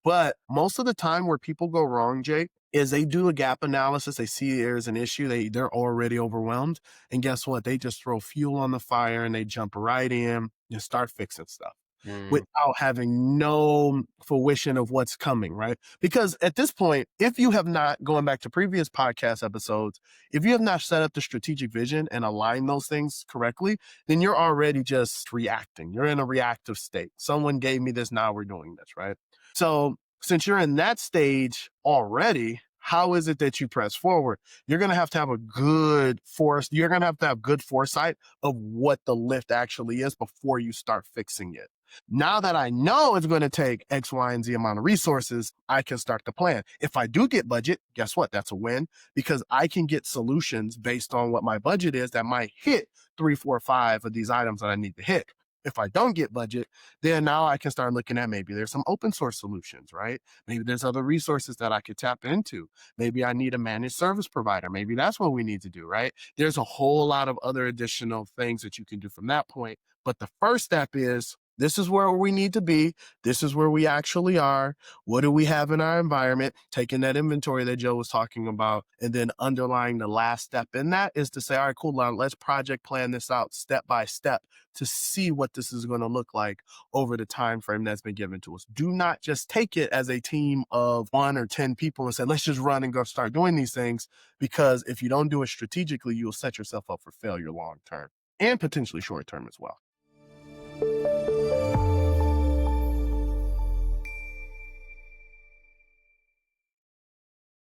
But most of the time where people go wrong, Jake, is they do a gap analysis. They see there's an issue. They're already overwhelmed. And guess what? They just throw fuel on the fire and they jump right in and start fixing stuff Mm, without having no fruition of what's coming, right? Because at this point, if you have not, going back to previous podcast episodes, if you have not set up the strategic vision and aligned those things correctly, then you're already just reacting. You're in a reactive state. Someone gave me this, now we're doing this, right? So since you're in that stage already, how is it that you press forward? You're going to have a good force. You're going to have good foresight of what the lift actually is before you start fixing it. Now that I know it's going to take X, Y, and Z amount of resources, I can start to plan. If I do get budget, guess what? That's a win because I can get solutions based on what my budget is that might hit 3, 4, 5 of these items that I need to hit. If I don't get budget, then now I can start looking at maybe there's some open source solutions, right? Maybe there's other resources that I could tap into. Maybe I need a managed service provider. Maybe that's what we need to do, right? There's a whole lot of other additional things that you can do from that point. But the first step is this is where we need to be. This is where we actually are. What do we have in our environment? Taking that inventory that Joe was talking about, and then underlying the last step in that is to say, all right, cool, now let's project plan this out step by step to see what this is going to look like over the time frame that's been given to us. Do not just take it as a team of 1 or 10 people and say, let's just run and go start doing these things, because if you don't do it strategically, you'll set yourself up for failure long term and potentially short term as well.